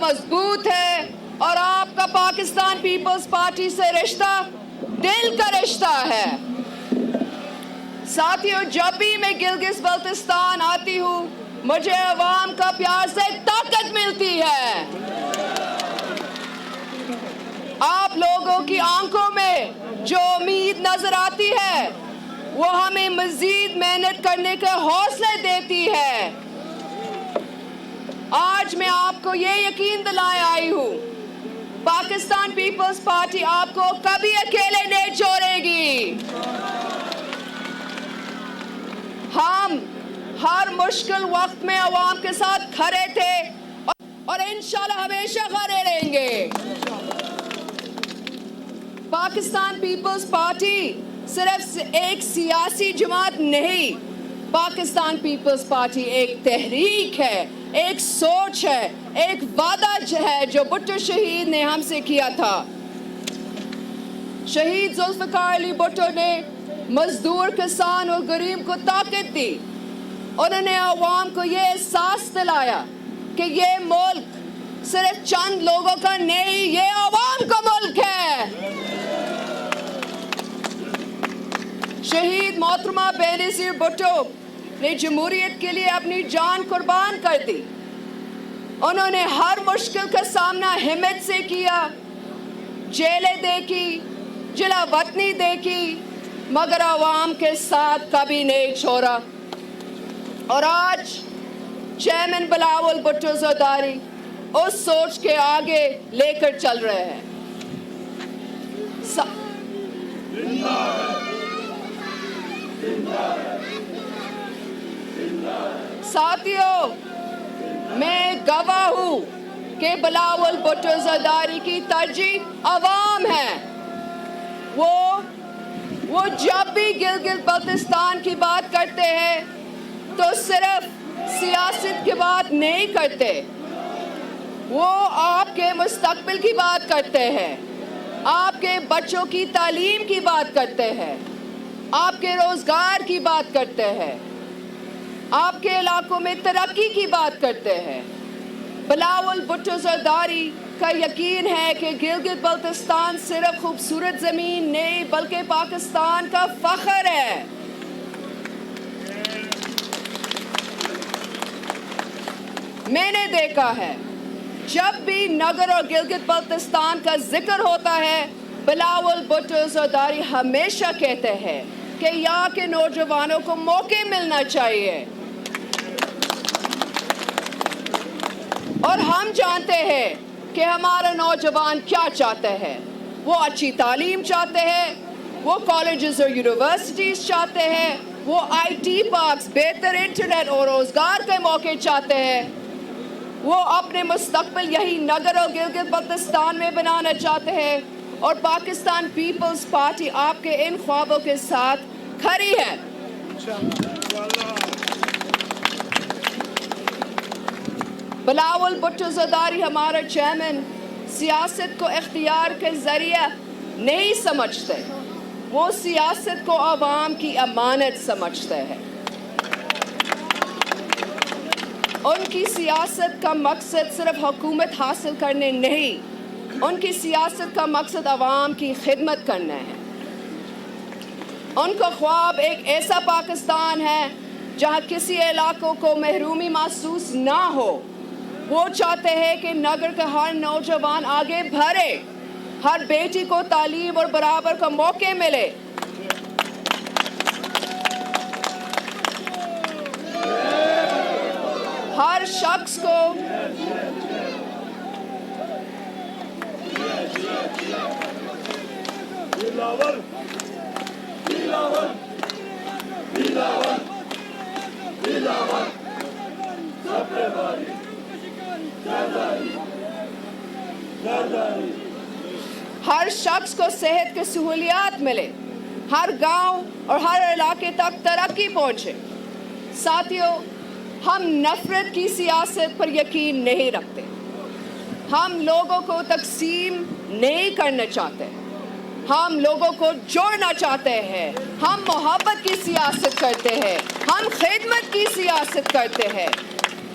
مضبوط ہے اور آپ کا پاکستان پیپلز پارٹی سے رشتہ دل کا رشتہ ہے۔ ساتھیوں، جب بھی میں گلگت بلتستان آتی ہوں مجھے عوام کا پیار سے طاقت ملتی ہے۔ آپ لوگوں کی آنکھوں میں جو امید نظر آتی ہے وہ ہمیں مزید محنت کرنے کا حوصلہ دیتی ہے۔ آج میں آپ کو یہ یقین دلائے آئی ہوں، پاکستان پیپلز پارٹی آپ کو کبھی اکیلے نہیں چھوڑے گی۔ ہم ہر مشکل وقت میں عوام کے ساتھ کھڑے تھے اور انشاءاللہ ہمیشہ کھڑے رہیں گے۔ پاکستان پیپلز پارٹی صرف ایک سیاسی جماعت نہیں، پاکستان پیپلز پارٹی ایک تحریک ہے، ایک سوچ ہے، ایک وعدہ ہے جو بھٹو شہید نے ہم سے کیا تھا۔ شہید ذوالفقار علی بھٹو نے مزدور، کسان اور غریب کو طاقت دی۔ انہوں نے عوام کو یہ احساس دلایا کہ یہ ملک صرف چند لوگوں کا نہیں، یہ عوام کا ملک ہے۔ شہید محترمہ بینظیر بھٹو نے جمہوریت کے لیے اپنی جان قربان کر دی۔ انہوں نے ہر مشکل کا سامنا ہمت سے کیا، جیلیں دیکھی، جلا وطنی دیکھی، مگر عوام کے ساتھ کبھی نہیں چھوڑا۔ اور آج چیئرمین بلاول بھٹو زرداری اس سوچ کے آگے لے کر چل رہے ہیں۔ ساتھیوں، میں گواہ ہوں کہ بلاول بھٹو زرداری کی ترجیح عوام ہے۔ وہ جب بھی گلگت بلتستان کی بات کرتے ہیں تو صرف سیاست کی بات نہیں کرتے، وہ آپ کے مستقبل کی بات کرتے ہیں، آپ کے بچوں کی تعلیم کی بات کرتے ہیں، آپ کے روزگار کی بات کرتے ہیں، آپ کے علاقوں میں ترقی کی بات کرتے ہیں۔ بلاول بھٹو زرداری کا یقین ہے کہ گلگت بلتستان صرف خوبصورت زمین نہیں بلکہ پاکستان کا فخر ہے۔ میں نے دیکھا ہے جب بھی نگر اور گلگت بلتستان کا ذکر ہوتا ہے بلاول بھٹو زرداری ہمیشہ کہتے ہیں کہ یہاں کے نوجوانوں کو موقع ملنا چاہیے، اور ہم جانتے ہیں کہ ہمارا نوجوان کیا چاہتے ہیں۔ وہ اچھی تعلیم چاہتے ہیں، وہ کالجز اور یونیورسٹیز چاہتے ہیں، وہ آئی ٹی پارکس، بہتر انٹرنیٹ اور روزگار کے موقع چاہتے ہیں۔ وہ اپنے مستقبل یہی نگر اور گلگت بلتستان میں بنانا چاہتے ہیں، اور پاکستان پیپلز پارٹی آپ کے ان خوابوں کے ساتھ کھڑی ہے۔ بلاول بھٹو زرداری ہمارا چیئرمین سیاست کو اختیار کے ذریعہ نہیں سمجھتے، وہ سیاست کو عوام کی امانت سمجھتے ہیں۔ ان کی سیاست کا مقصد صرف حکومت حاصل کرنے نہیں، ان کی سیاست کا مقصد عوام کی خدمت کرنا ہے۔ ان کا خواب ایک ایسا پاکستان ہے جہاں کسی علاقوں کو محرومی محسوس نہ ہو۔ وہ چاہتے ہیں کہ نگر کا ہر نوجوان آگے بڑھے، ہر بیٹی کو تعلیم اور برابر کا موقع ملے۔ ہر شخص کو ہر شخص کو صحت کی سہولیات ملے، ہر گاؤں اور ہر علاقے تک ترقی پہنچے۔ ساتھیوں، ہم نفرت کی سیاست پر یقین نہیں رکھتے، ہم لوگوں کو تقسیم نہیں کرنا چاہتے، ہم لوگوں کو جوڑنا چاہتے ہیں، ہم محبت کی سیاست کرتے ہیں، ہم خدمت کی سیاست کرتے ہیں۔